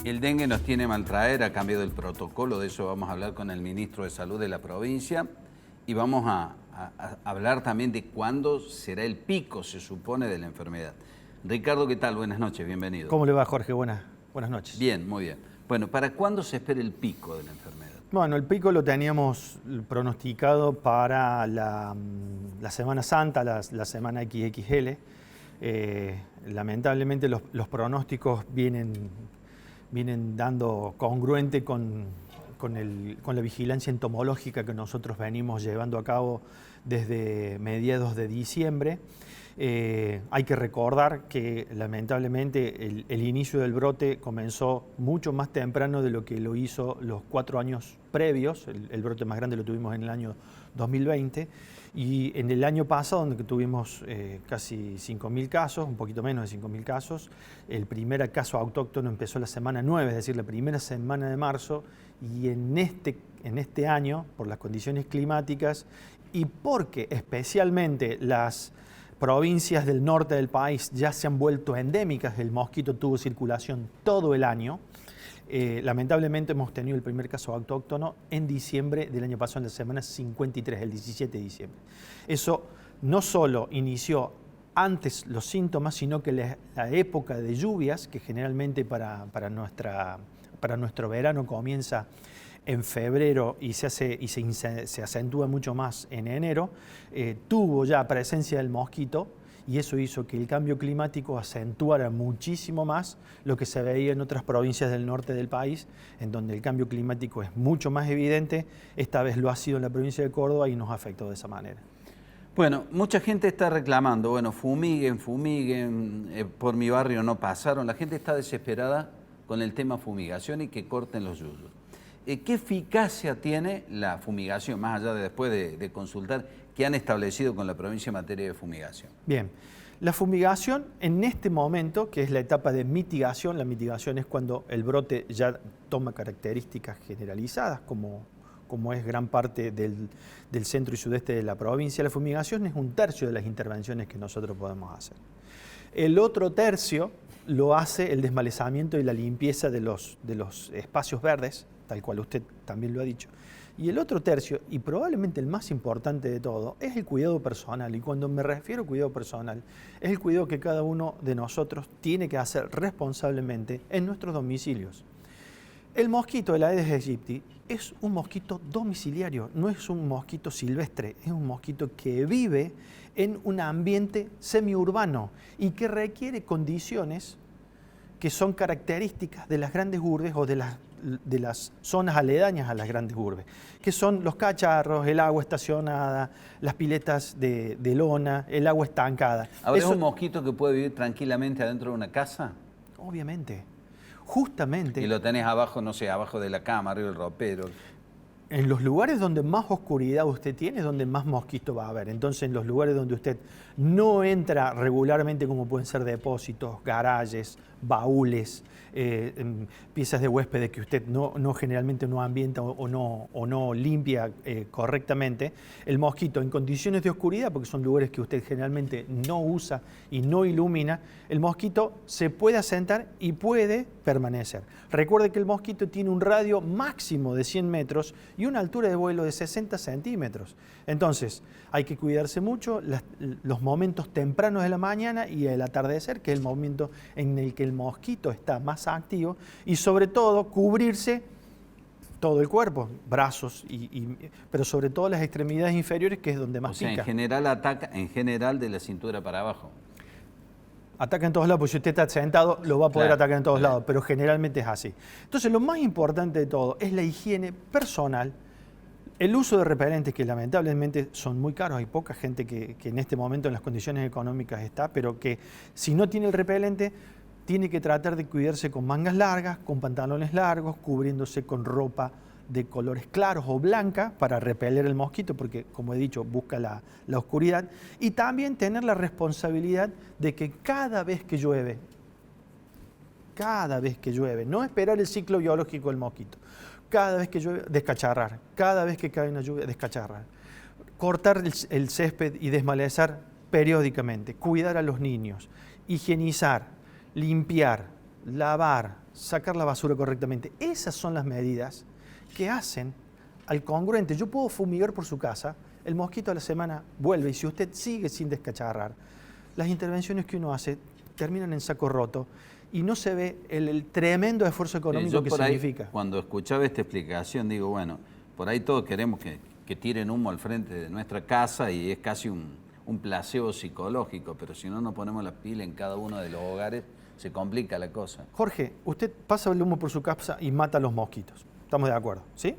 El dengue nos tiene mal traer, ha cambiado el protocolo, de eso vamos a hablar con el ministro de Salud de la provincia y vamos a hablar también de cuándo será el pico, se supone, de la enfermedad. Ricardo, ¿qué tal? Buenas noches, bienvenido. ¿Cómo le va, Jorge? Buenas noches. Bien, muy bien. Bueno, ¿para cuándo se espera el pico de la enfermedad? Bueno, el pico lo teníamos pronosticado para la Semana Santa, la semana XXL. Lamentablemente los pronósticos vienen dando congruente con la vigilancia entomológica que nosotros venimos llevando a cabo desde mediados de diciembre. Hay que recordar que lamentablemente el inicio del brote comenzó mucho más temprano de lo que lo hizo los 4 años previos. El brote más grande lo tuvimos en el año 2020 y en el año pasado, donde tuvimos casi 5.000 casos, un poquito menos de 5.000 casos, el primer caso autóctono empezó la semana 9, es decir, la primera semana de marzo, y en este año, por las condiciones climáticas y porque especialmente las provincias del norte del país ya se han vuelto endémicas, el mosquito tuvo circulación todo el año. Lamentablemente hemos tenido el primer caso autóctono en diciembre del año pasado, en la semana 53, el 17 de diciembre. Eso no solo inició antes los síntomas, sino que la época de lluvias, que generalmente para nuestro verano comienza en febrero y se acentúa mucho más en enero, tuvo ya presencia del mosquito y eso hizo que el cambio climático acentuara muchísimo más lo que se veía en otras provincias del norte del país, en donde el cambio climático es mucho más evidente. Esta vez lo ha sido en la provincia de Córdoba y nos afectó de esa manera. Bueno, mucha gente está reclamando, bueno, fumiguen, por mi barrio no pasaron. La gente está desesperada con el tema fumigación y que corten los yuyos. ¿Qué eficacia tiene la fumigación, más allá de después de consultar qué han establecido con la provincia en materia de fumigación? Bien, la fumigación en este momento, que es la etapa de mitigación, la mitigación es cuando el brote ya toma características generalizadas, como es gran parte del centro y sudeste de la provincia. La fumigación es 1/3 de las intervenciones que nosotros podemos hacer. El otro tercio lo hace el desmalezamiento y la limpieza de los espacios verdes, tal cual usted también lo ha dicho. Y el otro tercio, y probablemente el más importante de todo, es el cuidado personal. Y cuando me refiero a cuidado personal, es el cuidado que cada uno de nosotros tiene que hacer responsablemente en nuestros domicilios. El mosquito de la Aedes aegypti es un mosquito domiciliario, no es un mosquito silvestre, es un mosquito que vive en un ambiente semiurbano y que requiere condiciones que son características de las grandes urbes o de las zonas aledañas a las grandes urbes, que son los cacharros, el agua estacionada, las piletas de lona, el agua estancada. ¿Ahora es un mosquito que puede vivir tranquilamente adentro de una casa? Obviamente, justamente. Y lo tenés abajo, no sé, abajo de la cama, arriba del ropero. En los lugares donde más oscuridad usted tiene es donde más mosquito va a haber. Entonces, en los lugares donde usted no entra regularmente, como pueden ser depósitos, garajes, baúles, piezas de huéspedes que usted generalmente no ambienta o no limpia correctamente, el mosquito en condiciones de oscuridad, porque son lugares que usted generalmente no usa y no ilumina, el mosquito se puede asentar y puede permanecer. Recuerde que el mosquito tiene un radio máximo de 100 metros y una altura de vuelo de 60 centímetros. Entonces, hay que cuidarse mucho los momentos tempranos de la mañana y el atardecer, que es el momento en el que el mosquito está más activo, y sobre todo cubrirse todo el cuerpo, brazos, pero sobre todo las extremidades inferiores, que es donde más pica. En general ataca, de la cintura para abajo. Ataca en todos lados, porque si usted está sentado lo va a poder atacar en todos lados, pero generalmente es así. Entonces, lo más importante de todo es la higiene personal, el uso de repelentes, que lamentablemente son muy caros. Hay poca gente que en este momento en las condiciones económicas está, pero que si no tiene el repelente, tiene que tratar de cuidarse con mangas largas, con pantalones largos, cubriéndose con ropa de colores claros o blanca para repeler el mosquito, porque, como he dicho, busca la oscuridad. Y también tener la responsabilidad de que cada vez que llueve, no esperar el ciclo biológico del mosquito, cada vez que llueve, descacharrar, cada vez que cae una lluvia, descacharrar. Cortar el césped y desmalezar periódicamente, cuidar a los niños, higienizar, limpiar, lavar, sacar la basura correctamente. Esas son las medidas que hacen al congruente. Yo puedo fumigar por su casa, el mosquito a la semana vuelve y si usted sigue sin descacharrar, las intervenciones que uno hace terminan en saco roto y no se ve el tremendo esfuerzo económico que significa. Cuando escuchaba esta explicación, digo, bueno, por ahí todos queremos que tiren humo al frente de nuestra casa y es casi un placebo psicológico, pero si no nos ponemos las pilas en cada uno de los hogares, se complica la cosa. Jorge, usted pasa el humo por su casa y mata a los mosquitos. Estamos de acuerdo, ¿sí?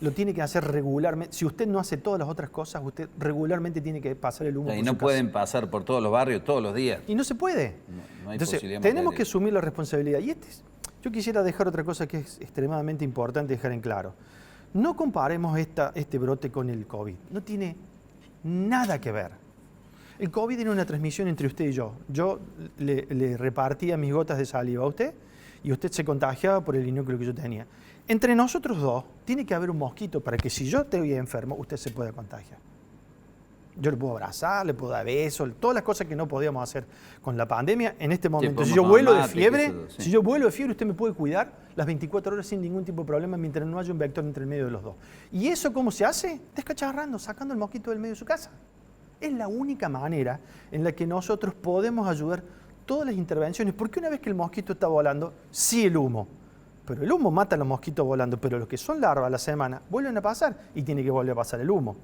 Lo tiene que hacer regularmente. Si usted no hace todas las otras cosas, usted regularmente tiene que pasar el humo por su casa. Y no pueden pasar por todos los barrios todos los días. Y no se puede. No hay Entonces, posibilidad tenemos material. que asumir la responsabilidad. Y yo quisiera dejar otra cosa que es extremadamente importante dejar en claro. No comparemos este brote con el COVID. No tiene nada que ver. El COVID era una transmisión entre usted y yo. Yo le repartía mis gotas de saliva a usted y usted se contagiaba por el inóculo que yo tenía. Entre nosotros dos tiene que haber un mosquito para que si yo estoy enfermo, usted se pueda contagiar. Yo le puedo abrazar, le puedo dar besos, todas las cosas que no podíamos hacer con la pandemia en este momento. Sí, Si yo vuelo de mate, fiebre, sí. si yo vuelo de fiebre, usted me puede cuidar las 24 horas sin ningún tipo de problema mientras no haya un vector entre el medio de los dos. ¿Y eso cómo se hace? Descacharrando, sacando el mosquito del medio de su casa. Es la única manera en la que nosotros podemos ayudar todas las intervenciones, porque una vez que el mosquito está volando, sí el humo. Pero el humo mata a los mosquitos volando, pero los que son larvas a la semana vuelven a pasar y tiene que volver a pasar el humo.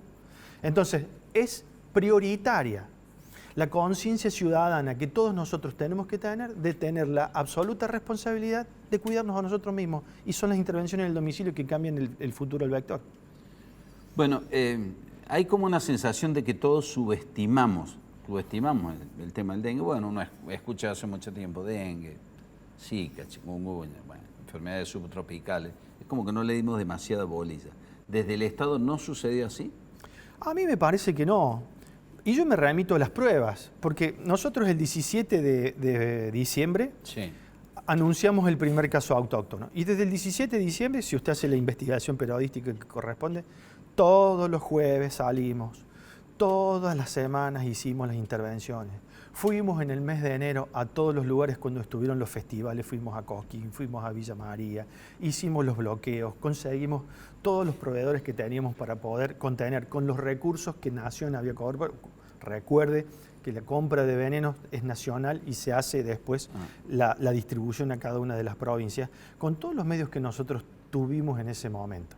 Entonces, es prioritaria la conciencia ciudadana que todos nosotros tenemos que tener de tener la absoluta responsabilidad de cuidarnos a nosotros mismos. Y son las intervenciones en el domicilio que cambian el futuro del vector. Bueno, hay como una sensación de que todos subestimamos el tema del dengue. Bueno, uno escucha hace mucho tiempo dengue, zika, chikungunya, bueno, enfermedades subtropicales. Es como que no le dimos demasiada bolilla. ¿Desde el Estado no sucedió así? A mí me parece que no. Y yo me remito a las pruebas, porque nosotros el 17 de diciembre Sí. anunciamos el primer caso autóctono. Y desde el 17 de diciembre, si usted hace la investigación periodística que corresponde, todos los jueves salimos, todas las semanas hicimos las intervenciones. Fuimos en el mes de enero a todos los lugares cuando estuvieron los festivales, fuimos a Cosquín, fuimos a Villa María, hicimos los bloqueos, conseguimos todos los proveedores que teníamos para poder contener con los recursos que Nación había cobrado. Recuerde que la compra de venenos es nacional y se hace después la distribución a cada una de las provincias, con todos los medios que nosotros tuvimos en ese momento.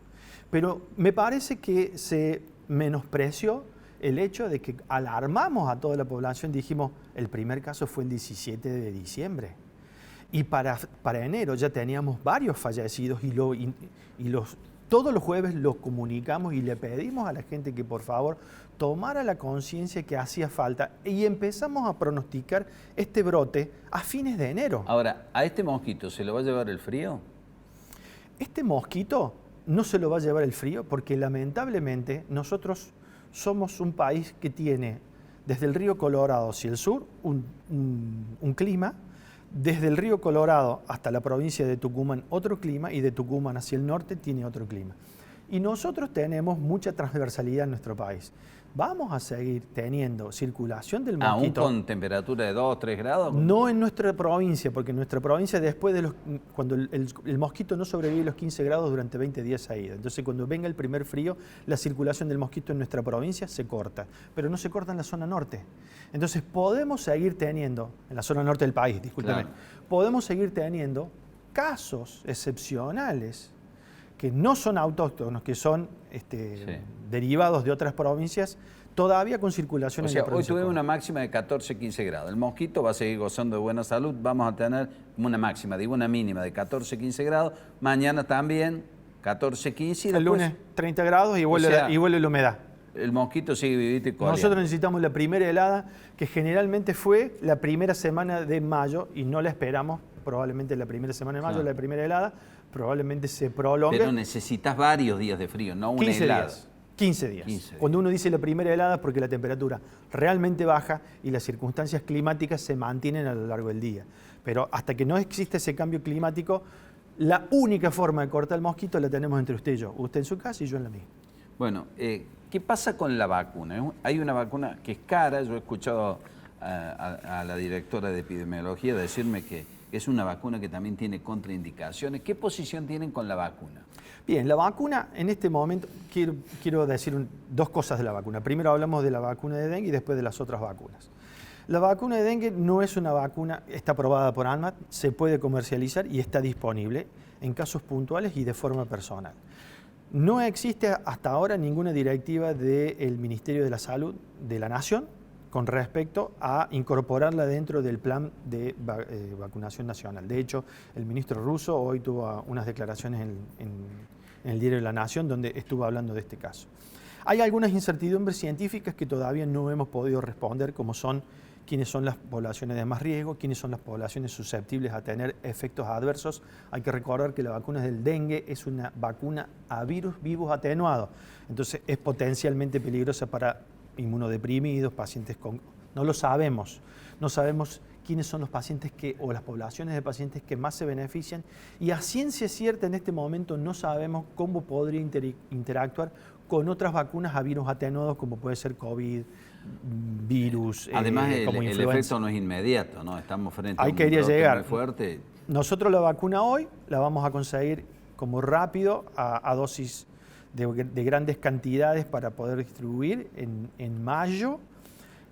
Pero me parece que se menospreció el hecho de que alarmamos a toda la población, dijimos, el primer caso fue el 17 de diciembre. Y para enero ya teníamos varios fallecidos todos los jueves los comunicamos y le pedimos a la gente que por favor tomara la conciencia que hacía falta y empezamos a pronosticar este brote a fines de enero. Ahora, ¿a este mosquito se lo va a llevar el frío? Este mosquito no se lo va a llevar el frío porque lamentablemente nosotros somos un país que tiene desde el río Colorado hacia el sur un clima, desde el río Colorado hasta la provincia de Tucumán otro clima y de Tucumán hacia el norte tiene otro clima. Y nosotros tenemos mucha transversalidad en nuestro país. Vamos a seguir teniendo circulación del mosquito. ¿Aún con temperatura de 2, 3 grados? No en nuestra provincia, porque en nuestra provincia después de cuando el mosquito no sobrevive los 15 grados durante 20 días seguidos. Entonces cuando venga el primer frío, la circulación del mosquito en nuestra provincia se corta, pero no se corta en la zona norte. Entonces podemos seguir teniendo, en la zona norte del país, discúlpeme, Claro. podemos seguir teniendo casos excepcionales que no son autóctonos, que son derivados de otras provincias, todavía con circulación O en sea, la hoy provincia. tuvimos una máxima de 14, 15 grados. El mosquito va a seguir gozando de buena salud. Vamos a tener una máxima, digo una mínima de 14, 15 grados. Mañana también 14, 15 y El después lunes 30 grados y vuelve, sea, y vuelve la humedad. el mosquito sigue vivito y coleando. Nosotros necesitamos la primera helada, que generalmente fue la primera semana de mayo, y no la esperamos, probablemente la primera semana de mayo, Claro. la primera helada, probablemente se prolongue. Pero necesitas varios días de frío, no una 15 helada. días. 15 días. 15 días. Cuando uno dice la primera helada es porque la temperatura realmente baja y las circunstancias climáticas se mantienen a lo largo del día. Pero hasta que no existe ese cambio climático, la única forma de cortar el mosquito la tenemos entre usted y yo. Usted en su casa y yo en la mía. Bueno, ¿qué pasa con la vacuna? Hay una vacuna que es cara. Yo he escuchado a la directora de epidemiología decirme que que es una vacuna que también tiene contraindicaciones. ¿Qué posición tienen con la vacuna? Bien, la vacuna en este momento, quiero decir dos cosas de la vacuna. Primero hablamos de la vacuna de dengue y después de las otras vacunas. La vacuna de dengue no es una vacuna, está aprobada por ANMAT, se puede comercializar y está disponible en casos puntuales y de forma personal. No existe hasta ahora ninguna directiva del Ministerio de la Salud de la Nación con respecto a incorporarla dentro del plan de vacunación nacional. De hecho, el ministro Russo hoy tuvo unas declaraciones en el diario de la Nación donde estuvo hablando de este caso. Hay algunas incertidumbres científicas que todavía no hemos podido responder, como son quiénes son las poblaciones de más riesgo, quiénes son las poblaciones susceptibles a tener efectos adversos. Hay que recordar que la vacuna del dengue es una vacuna a virus vivos atenuados, entonces es potencialmente peligrosa para inmunodeprimidos, pacientes con... No lo sabemos, no sabemos quiénes son los pacientes o las poblaciones de pacientes que más se benefician, y a ciencia cierta en este momento no sabemos cómo podría interactuar con otras vacunas a virus atenuados como puede ser COVID, virus, además como el influenza. efecto no es inmediato, ¿no? Estamos frente a Ahí un quería brote llegar. muy fuerte. Nosotros la vacuna hoy la vamos a conseguir como rápido a dosis de grandes cantidades para poder distribuir en mayo.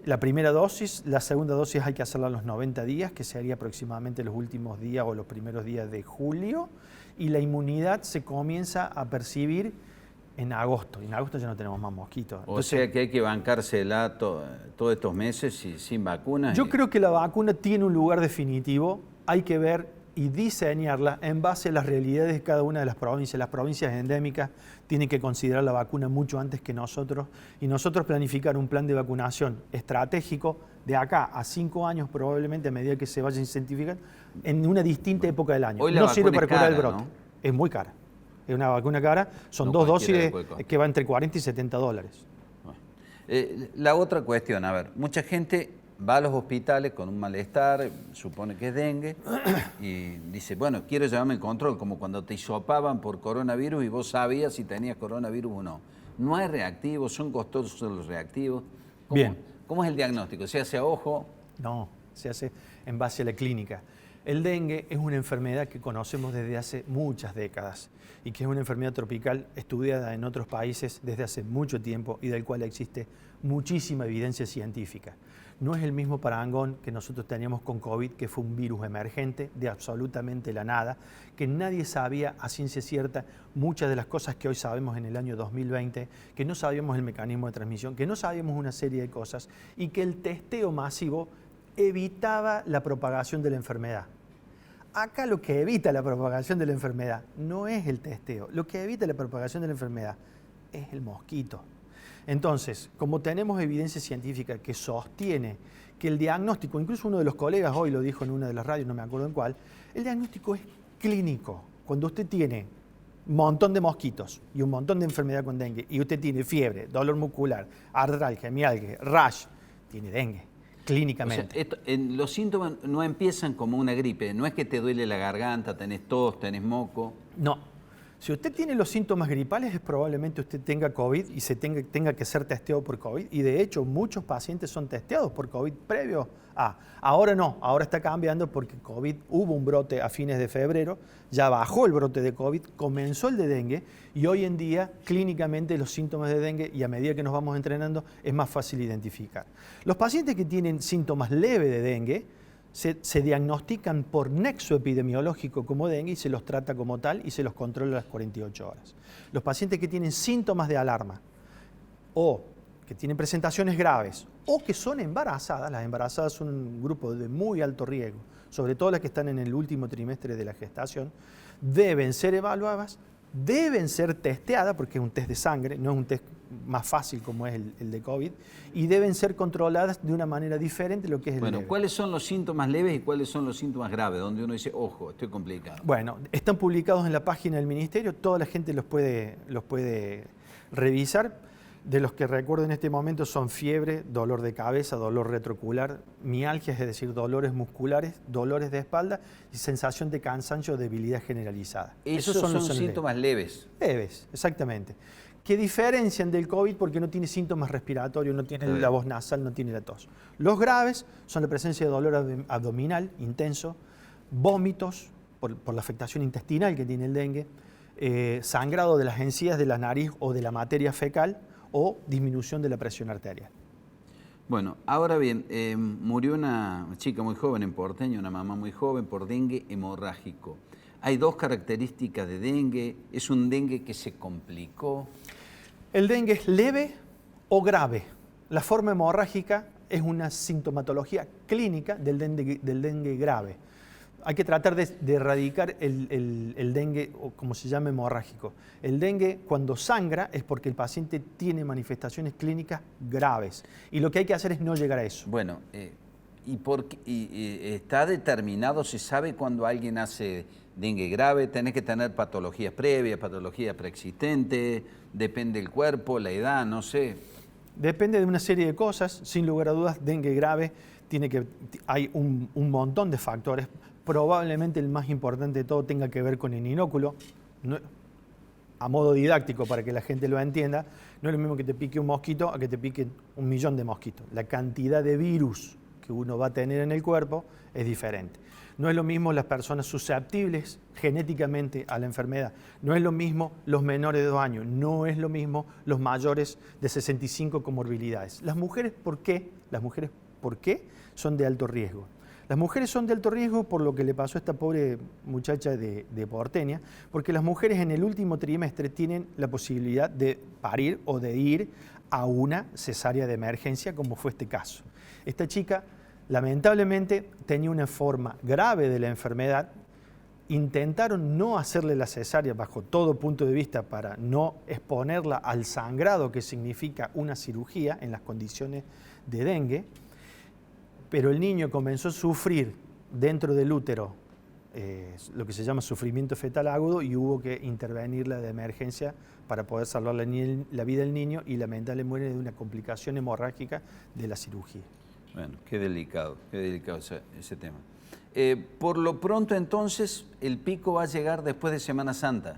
La primera dosis, la segunda dosis hay que hacerla a los 90 días, que sería aproximadamente los últimos días o los primeros días de julio, y la inmunidad se comienza a percibir en agosto. En agosto ya no tenemos más mosquitos. O sea que hay que bancársela todos estos meses sin vacunas. Yo creo que la vacuna tiene un lugar definitivo, hay que ver y diseñarla en base a las realidades de cada una de las provincias. Las provincias endémicas tienen que considerar la vacuna mucho antes que nosotros, y nosotros planificar un plan de vacunación estratégico de acá a 5 años probablemente, a medida que se vaya incentificando, en una distinta época del año. No sirve para curar el brote. ¿No? Es muy cara. Es una vacuna cara, son dos dosis que va entre 40 y 70 dólares. La otra cuestión, a ver, mucha gente va a los hospitales con un malestar, supone que es dengue, y dice, bueno, quiero llevarme el control, como cuando te hisopaban por coronavirus y vos sabías si tenías coronavirus o no. No hay reactivos, son costosos los reactivos. Bien. ¿Cómo es el diagnóstico? ¿Se hace a ojo? No, se hace en base a la clínica. El dengue es una enfermedad que conocemos desde hace muchas décadas y que es una enfermedad tropical estudiada en otros países desde hace mucho tiempo y del cual existe muchísima evidencia científica. No es el mismo parangón que nosotros teníamos con COVID, que fue un virus emergente de absolutamente la nada, que nadie sabía a ciencia cierta muchas de las cosas que hoy sabemos en el año 2020, que no sabíamos el mecanismo de transmisión, que no sabíamos una serie de cosas y que el testeo masivo evitaba la propagación de la enfermedad. Acá lo que evita la propagación de la enfermedad no es el testeo, lo que evita la propagación de la enfermedad es el mosquito. Entonces, como tenemos evidencia científica que sostiene que el diagnóstico, incluso uno de los colegas hoy lo dijo en una de las radios, no me acuerdo en cuál, el diagnóstico es clínico. Cuando usted tiene un montón de mosquitos y un montón de enfermedad con dengue y usted tiene fiebre, dolor muscular, artralgia, mialgia, rash, tiene dengue. Clínicamente. O sea, los síntomas no empiezan como una gripe, no es que te duele la garganta, tenés tos, tenés moco. No. Si usted tiene los síntomas gripales es probablemente usted tenga COVID y se tenga que ser testeado por COVID, y de hecho muchos pacientes son testeados por COVID previo a. Ahora no, ahora está cambiando porque COVID, hubo un brote a fines de febrero, ya bajó el brote de COVID, comenzó el de dengue y hoy en día clínicamente los síntomas de dengue, y a medida que nos vamos entrenando es más fácil identificar. Los pacientes que tienen síntomas leves de dengue se diagnostican por nexo epidemiológico como dengue y se los trata como tal y se los controla a las 48 horas. Los pacientes que tienen síntomas de alarma o que tienen presentaciones graves o que son embarazadas, las embarazadas son un grupo de muy alto riesgo, sobre todo las que están en el último trimestre de la gestación, deben ser evaluadas, deben ser testeadas, porque es un test de sangre, no es un test más fácil como es el de COVID, y deben ser controladas de una manera diferente de lo que es el leve. ¿Cuáles son los síntomas leves y cuáles son los síntomas graves? Donde uno dice, ojo, estoy complicado. Bueno, están publicados en la página del Ministerio, toda la gente los puede revisar. De los que recuerdo en este momento son fiebre, dolor de cabeza, dolor retroocular, mialgias, es decir, dolores musculares, dolores de espalda y sensación de cansancio o debilidad generalizada. Esos son los síntomas leves. Leves, exactamente. Que diferencian del COVID porque no tiene síntomas respiratorios, no tiene la voz nasal, no tiene la tos. Los graves son la presencia de dolor abdominal intenso, vómitos por la afectación intestinal que tiene el dengue, sangrado de las encías de la nariz o de la materia fecal o disminución de la presión arterial. Bueno, ahora bien, murió una chica muy joven en Porteño, una mamá muy joven por dengue hemorrágico. Hay dos características de dengue. ¿Es un dengue que se complicó? El dengue es leve o grave. La forma hemorrágica es una sintomatología clínica del dengue grave. Hay que tratar de erradicar el dengue, o como se llama, hemorrágico. El dengue, cuando sangra, es porque el paciente tiene manifestaciones clínicas graves. Y lo que hay que hacer es no llegar a eso. Bueno, ¿está determinado, se sabe cuando alguien hace dengue grave? ¿Tenés que tener patologías previas, patologías preexistentes? ¿Depende del cuerpo, la edad, no sé? Depende de una serie de cosas. Sin lugar a dudas, dengue grave hay un montón de factores. Probablemente el más importante de todo tenga que ver con el inóculo. A modo didáctico, para que la gente lo entienda, no es lo mismo que te pique un mosquito a que te piquen 1.000.000 de mosquitos. La cantidad de virus que uno va a tener en el cuerpo es diferente. No es lo mismo las personas susceptibles genéticamente a la enfermedad. No es lo mismo los menores de 2 años. No es lo mismo los mayores de 65 comorbilidades. Las mujeres, ¿por qué? Son de alto riesgo. Las mujeres son de alto riesgo por lo que le pasó a esta pobre muchacha de Porteña, porque las mujeres en el último trimestre tienen la posibilidad de parir o de ir a una cesárea de emergencia, como fue este caso. Esta chica, lamentablemente, tenía una forma grave de la enfermedad. Intentaron no hacerle la cesárea bajo todo punto de vista para no exponerla al sangrado que significa una cirugía en las condiciones de dengue, pero el niño comenzó a sufrir dentro del útero lo que se llama sufrimiento fetal agudo y hubo que intervenirla de emergencia para poder salvar la vida del niño y lamentablemente muere de una complicación hemorrágica de la cirugía. Bueno, qué delicado ese tema. Por lo pronto entonces el pico va a llegar después de Semana Santa.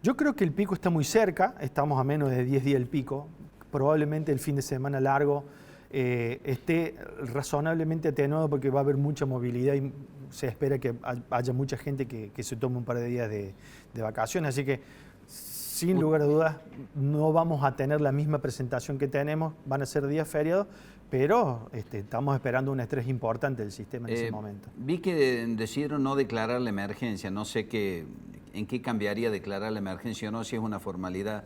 Yo creo que el pico está muy cerca, estamos a menos de 10 días del pico, probablemente el fin de semana largo esté razonablemente atenuado porque va a haber mucha movilidad y se espera que haya mucha gente que se tome un par de días de vacaciones, así que sin lugar a dudas no vamos a tener la misma presentación que tenemos, van a ser días feriados, pero estamos esperando un estrés importante del sistema en ese momento. Vi que decidieron no declarar la emergencia, no sé en qué cambiaría declarar la emergencia o no, si es una formalidad.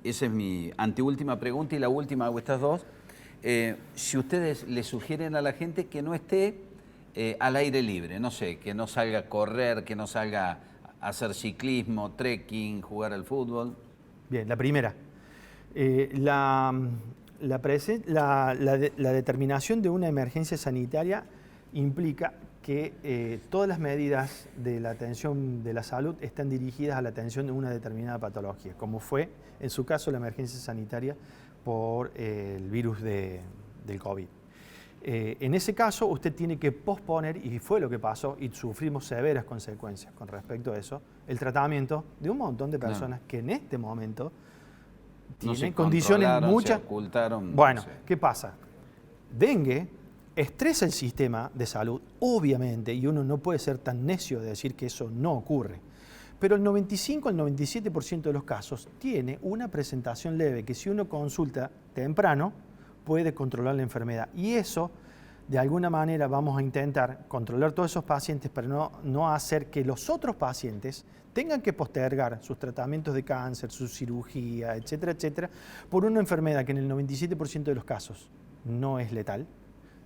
Esa es mi anteúltima pregunta y la última hago estas dos. Si ustedes le sugieren a la gente que no esté al aire libre, no sé, que no salga a correr, que no salga a hacer ciclismo, trekking, jugar al fútbol. Bien, la primera. La determinación de una emergencia sanitaria implica que todas las medidas de la atención de la salud están dirigidas a la atención de una determinada patología, como fue en su caso la emergencia sanitaria por el virus del COVID. En ese caso usted tiene que posponer, y fue lo que pasó, y sufrimos severas consecuencias con respecto a eso, el tratamiento de un montón de personas que en este momento tienen condiciones muchas. Se ocultaron. Bueno, no sé. ¿Qué pasa? Dengue estresa el sistema de salud, obviamente, y uno no puede ser tan necio de decir que eso no ocurre. Pero el 95 al 97% de los casos tiene una presentación leve que si uno consulta temprano puede controlar la enfermedad. Y eso, de alguna manera, vamos a intentar controlar todos esos pacientes para no hacer que los otros pacientes tengan que postergar sus tratamientos de cáncer, su cirugía, etcétera, etcétera, por una enfermedad que en el 97% de los casos no es letal.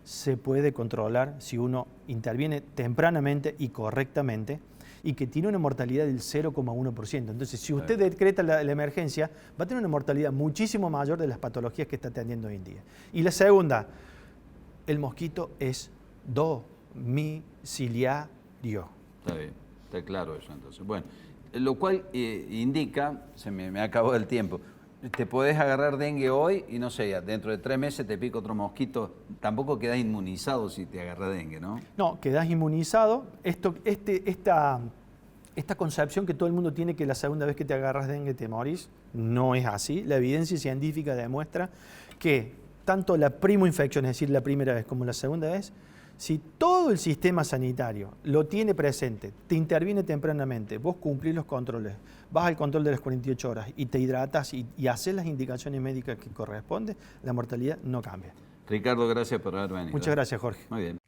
Se puede controlar si uno interviene tempranamente y correctamente y que tiene una mortalidad del 0,1%. Entonces, si usted decreta la emergencia, va a tener una mortalidad muchísimo mayor de las patologías que está atendiendo hoy en día. Y la segunda, el mosquito es domiciliario. Está bien, está claro eso entonces. Bueno, lo cual indica, me acabó el tiempo, te podés agarrar dengue hoy y no sé, dentro de 3 meses te pica otro mosquito. Tampoco quedás inmunizado si te agarra dengue, ¿no? No, quedás inmunizado. Esta concepción que todo el mundo tiene que la segunda vez que te agarras dengue te morís, no es así. La evidencia científica demuestra que tanto la primoinfección, es decir, la primera vez como la segunda vez, Si todo el sistema sanitario lo tiene presente, te interviene tempranamente, vos cumplís los controles, vas al control de las 48 horas y te hidratas y haces las indicaciones médicas que corresponden, la mortalidad no cambia. Ricardo, gracias por haber venido. Muchas gracias, Jorge. Muy bien.